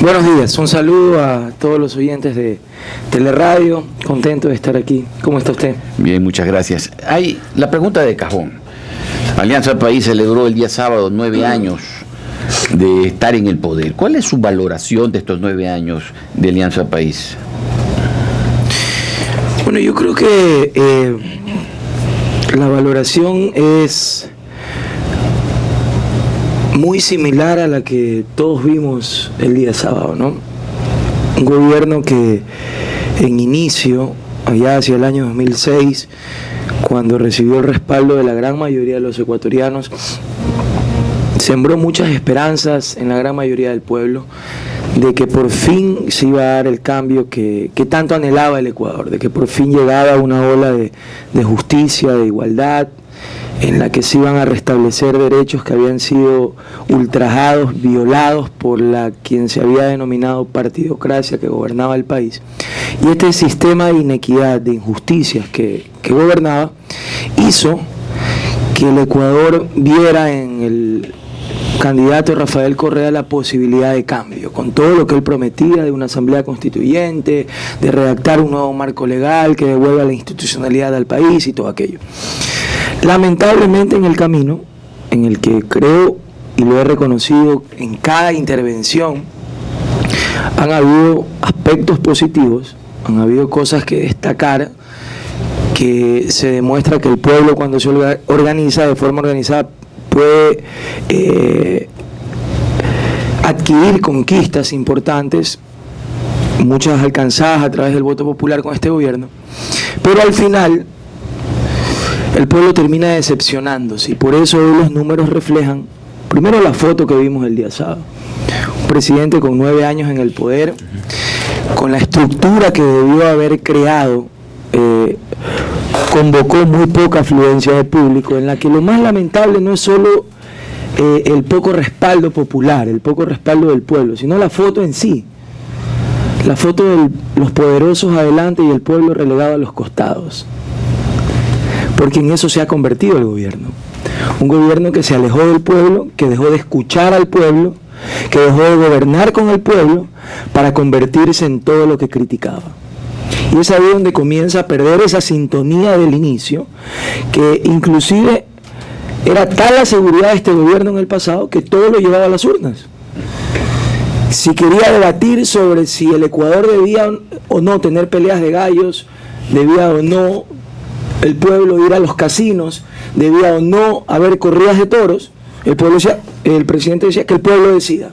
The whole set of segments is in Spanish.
Buenos días, un saludo a todos los oyentes de Teleradio, contento de estar aquí. ¿Cómo está usted? Bien, muchas gracias. Hay la pregunta de cajón. Alianza País celebró el día sábado 9 años de estar en el poder. ¿Cuál es su valoración de estos 9 años de Alianza País? Bueno, yo creo que la valoración es muy similar a la que todos vimos el día sábado, ¿no? Un gobierno que en inicio, allá hacia el año 2006, cuando recibió el respaldo de la gran mayoría de los ecuatorianos, sembró muchas esperanzas en la gran mayoría del pueblo de que por fin se iba a dar el cambio que tanto anhelaba el Ecuador, de que por fin llegaba una ola de justicia, de igualdad, en la que se iban a restablecer derechos que habían sido ultrajados, violados por quien se había denominado partidocracia que gobernaba el país. Y este sistema de inequidad, de injusticias que gobernaba, hizo que el Ecuador viera en el candidato Rafael Correa la posibilidad de cambio, con todo lo que él prometía de una asamblea constituyente, de redactar un nuevo marco legal que devuelva la institucionalidad al país y todo aquello. Lamentablemente, en el camino, en el que creo y lo he reconocido en cada intervención, han habido aspectos positivos, han habido cosas que destacar, que se demuestra que el pueblo, cuando se organiza de forma organizada, puede adquirir conquistas importantes, muchas alcanzadas a través del voto popular con este gobierno, pero al final el pueblo termina decepcionándose, y por eso hoy los números reflejan, primero, la foto que vimos el día sábado. Un presidente con 9 años en el poder, con la estructura que debió haber creado, convocó muy poca afluencia de público, en la que lo más lamentable no es solo el poco respaldo popular, el poco respaldo del pueblo, sino la foto en sí. La foto de los poderosos adelante y el pueblo relegado a los costados. Porque en eso se ha convertido el gobierno. Un gobierno que se alejó del pueblo, que dejó de escuchar al pueblo, que dejó de gobernar con el pueblo para convertirse en todo lo que criticaba. Y es ahí donde comienza a perder esa sintonía del inicio, que inclusive era tal la seguridad de este gobierno en el pasado que todo lo llevaba a las urnas. Si quería debatir sobre si el Ecuador debía o no tener peleas de gallos, debía o no el pueblo ir a los casinos, debía o no haber corridas de toros, el presidente decía que el pueblo decida.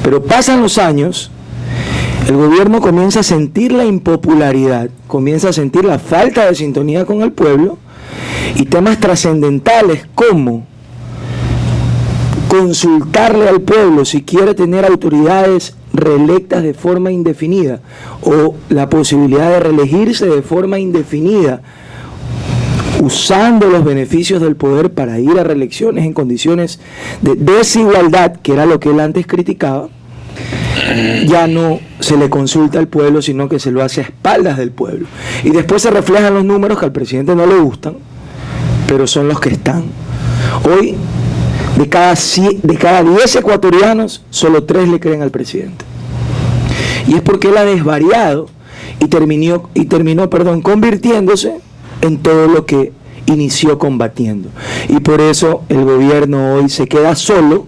Pero pasan los años, el gobierno comienza a sentir la impopularidad, comienza a sentir la falta de sintonía con el pueblo, y temas trascendentales como consultarle al pueblo si quiere tener autoridades reelectas de forma indefinida o la posibilidad de reelegirse de forma indefinida, usando los beneficios del poder para ir a reelecciones en condiciones de desigualdad, que era lo que él antes criticaba. Ya no se le consulta al pueblo, sino que se lo hace a espaldas del pueblo. Y después se reflejan los números que al presidente no le gustan, pero son los que están. Hoy, de cada 10 ecuatorianos, solo 3 le creen al presidente. Y es porque él ha desvariado y terminó convirtiéndose en todo lo que inició combatiendo. Y por eso el gobierno hoy se queda solo.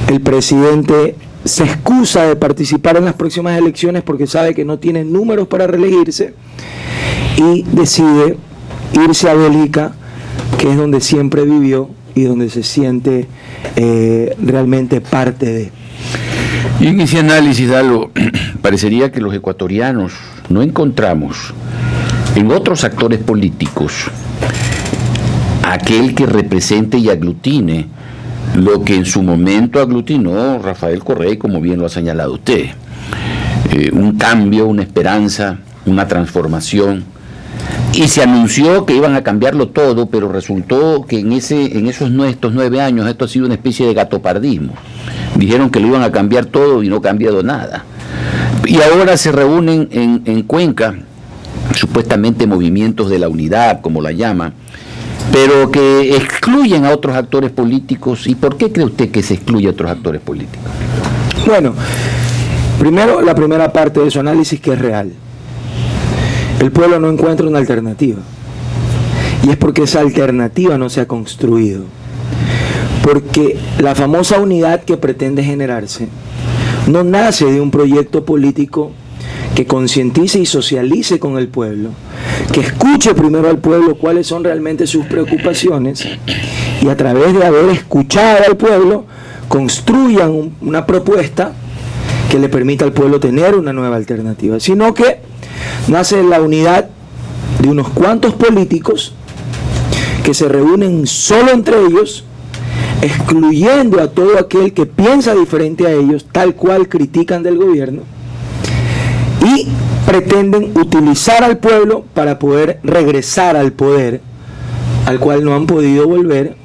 El presidente se excusa de participar en las próximas elecciones porque sabe que no tiene números para reelegirse, y decide irse a Bélgica, que es donde siempre vivió y donde se siente realmente parte de. Y en ese análisis, Dalo, parecería que los ecuatorianos no encontramos en otros actores políticos aquel que represente y aglutine lo que en su momento aglutinó Rafael Correa, como bien lo ha señalado usted. Un cambio, una esperanza, una transformación. Y se anunció que iban a cambiarlo todo, pero resultó que en estos 9 años esto ha sido una especie de gatopardismo. Dijeron que lo iban a cambiar todo y no ha cambiado nada. Y ahora se reúnen en Cuenca, supuestamente movimientos de la unidad, como la llaman, pero que excluyen a otros actores políticos. ¿Y por qué cree usted que se excluye a otros actores políticos? Bueno, primero la primera parte de su análisis, que es real. El pueblo no encuentra una alternativa. Y es porque esa alternativa no se ha construido. Porque la famosa unidad que pretende generarse no nace de un proyecto político que concientice y socialice con el pueblo, que escuche primero al pueblo cuáles son realmente sus preocupaciones y a través de haber escuchado al pueblo construyan una propuesta que le permita al pueblo tener una nueva alternativa, sino que nace de la unidad de unos cuantos políticos que se reúnen solo entre ellos, excluyendo a todo aquel que piensa diferente a ellos, tal cual critican del gobierno, y pretenden utilizar al pueblo para poder regresar al poder, al cual no han podido volver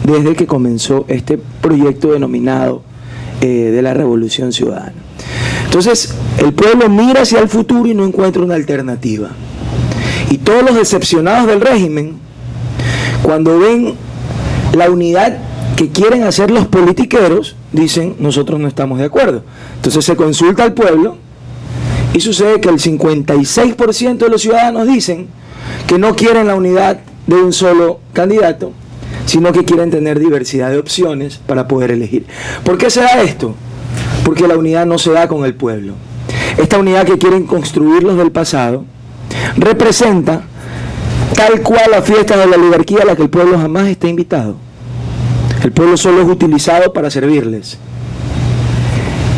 desde que comenzó este proyecto denominado de la Revolución Ciudadana. Entonces, el pueblo mira hacia el futuro y no encuentra una alternativa. Y todos los decepcionados del régimen, cuando ven la unidad que quieren hacer los politiqueros, dicen, nosotros no estamos de acuerdo. Entonces se consulta al pueblo y sucede que el 56% de los ciudadanos dicen que no quieren la unidad de un solo candidato, sino que quieren tener diversidad de opciones para poder elegir. ¿Por qué se da esto? Porque la unidad no se da con el pueblo. Esta unidad que quieren construir los del pasado representa tal cual la fiesta de la oligarquía a la que el pueblo jamás está invitado. El pueblo solo es utilizado para servirles.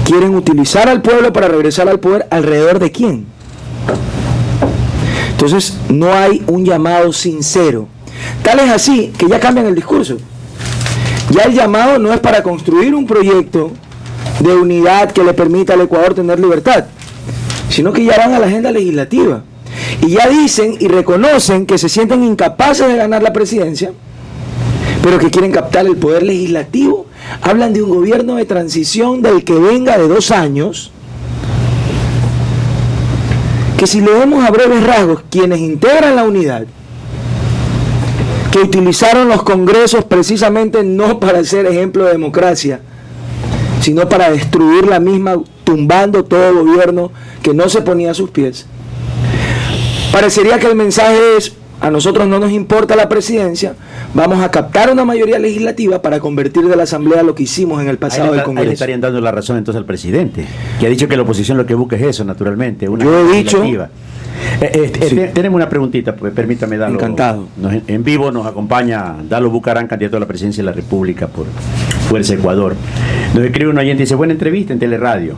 Quieren utilizar al pueblo para regresar al poder, ¿alrededor de quién? Entonces no hay un llamado sincero. Tal es así que ya cambian el discurso. Ya el llamado no es para construir un proyecto de unidad que le permita al Ecuador tener libertad, sino que ya van a la agenda legislativa. Y ya dicen y reconocen que se sienten incapaces de ganar la presidencia, pero que quieren captar el poder legislativo. Hablan de un gobierno de transición del que venga de 2 años, que si leemos a breves rasgos, quienes integran la unidad, que utilizaron los congresos precisamente no para ser ejemplo de democracia, sino para destruir la misma, tumbando todo gobierno que no se ponía a sus pies. Parecería que el mensaje es, a nosotros no nos importa la presidencia, vamos a captar una mayoría legislativa para convertir de la Asamblea lo que hicimos en el pasado del Congreso. Ahí le estarían dando la razón entonces al presidente, que ha dicho que la oposición lo que busca es eso, naturalmente, una Yo he dicho... Sí. Tenemos una preguntita, pues, permítame darlo. Encantado. En vivo nos acompaña Dalo Bucarán, candidato a la presidencia de la República por Fuerza Ecuador. Nos escribe un oyente y dice, buena entrevista en Teleradio.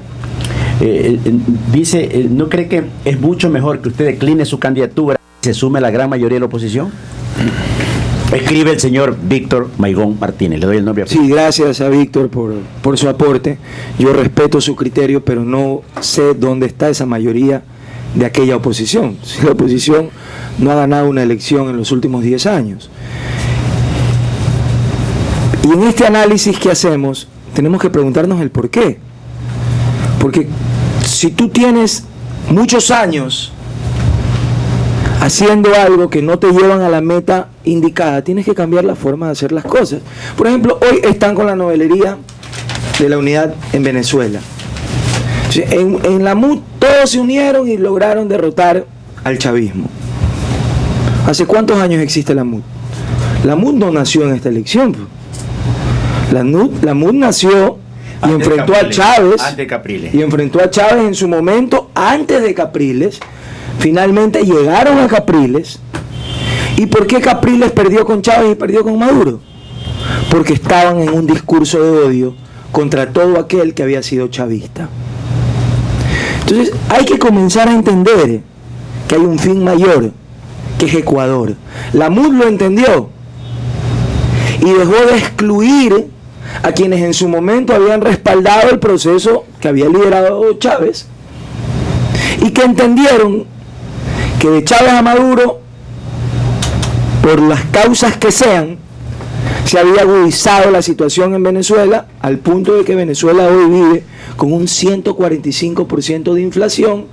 Dice, ¿no cree que es mucho mejor que usted decline su candidatura y se sume a la gran mayoría de la oposición? Escribe el señor Víctor Maigón Martínez. Le doy el nombre a... Sí, gracias a Víctor por su aporte. Yo respeto su criterio, pero no sé dónde está esa mayoría de aquella oposición. Si la oposición no ha ganado una elección en los últimos 10 años. Y en este análisis que hacemos, tenemos que preguntarnos el por qué. Porque si tú tienes muchos años haciendo algo que no te llevan a la meta indicada, tienes que cambiar la forma de hacer las cosas. Por ejemplo, hoy están con la novelería de la unidad en Venezuela. En la MUD todos se unieron y lograron derrotar al chavismo. ¿Hace cuántos años existe la MUD? La MUD no nació en esta elección. La MUD nació y enfrentó a Chávez. Y enfrentó a Chávez en su momento antes de Capriles. Finalmente llegaron a Capriles. ¿Y por qué Capriles perdió con Chávez y perdió con Maduro? Porque estaban en un discurso de odio contra todo aquel que había sido chavista. Entonces hay que comenzar a entender que hay un fin mayor, que es Ecuador. La MUD lo entendió y dejó de excluir a quienes en su momento habían respaldado el proceso que había liderado Chávez y que entendieron que de Chávez a Maduro, por las causas que sean, se había agudizado la situación en Venezuela al punto de que Venezuela hoy vive con un 145% de inflación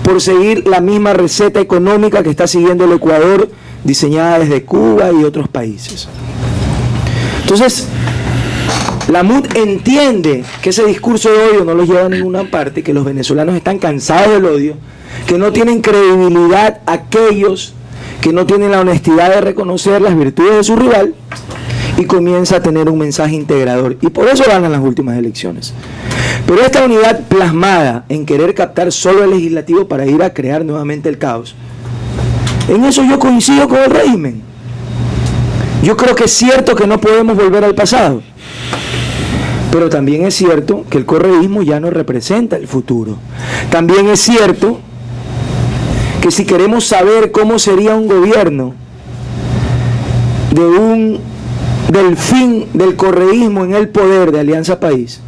por seguir la misma receta económica que está siguiendo el Ecuador, diseñada desde Cuba y otros países. Entonces, La MUD entiende que ese discurso de odio no los lleva a ninguna parte, que los venezolanos están cansados del odio, que no tienen credibilidad aquellos que no tienen la honestidad de reconocer las virtudes de su rival, y comienza a tener un mensaje integrador. Y por eso ganan las últimas elecciones. Pero esta unidad plasmada en querer captar solo el legislativo para ir a crear nuevamente el caos, en eso yo coincido con el régimen. Yo creo que es cierto que no podemos volver al pasado, pero también es cierto que el correísmo ya no representa el futuro. También es cierto que si queremos saber cómo sería un gobierno del fin del correísmo en el poder de Alianza País,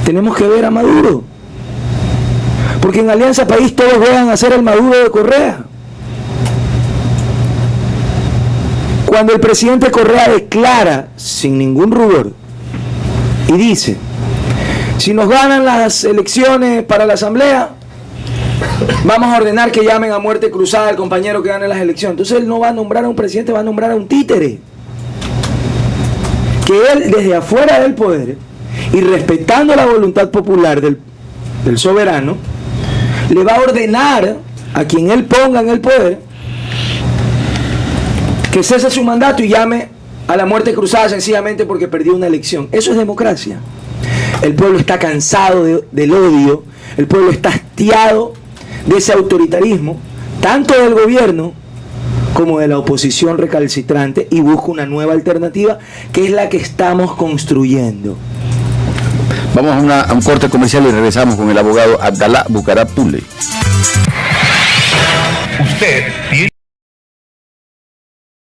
tenemos que ver a Maduro, porque en Alianza País todos van a ser el Maduro de Correa. Cuando el presidente Correa declara sin ningún rubor y dice: si nos ganan las elecciones para la asamblea, vamos a ordenar que llamen a muerte cruzada al compañero que gane las elecciones. Entonces él no va a nombrar a un presidente, va a nombrar a un títere, que él desde afuera del poder y respetando la voluntad popular del soberano, le va a ordenar a quien él ponga en el poder que cese su mandato y llame a la muerte cruzada sencillamente porque perdió una elección. Eso es democracia. El pueblo está cansado del odio, el pueblo está hastiado de ese autoritarismo, tanto del gobierno como de la oposición recalcitrante, y busca una nueva alternativa que es la que estamos construyendo. Vamos a un corte comercial y regresamos con el abogado Abdalá Bucaram Pule. Usted tiene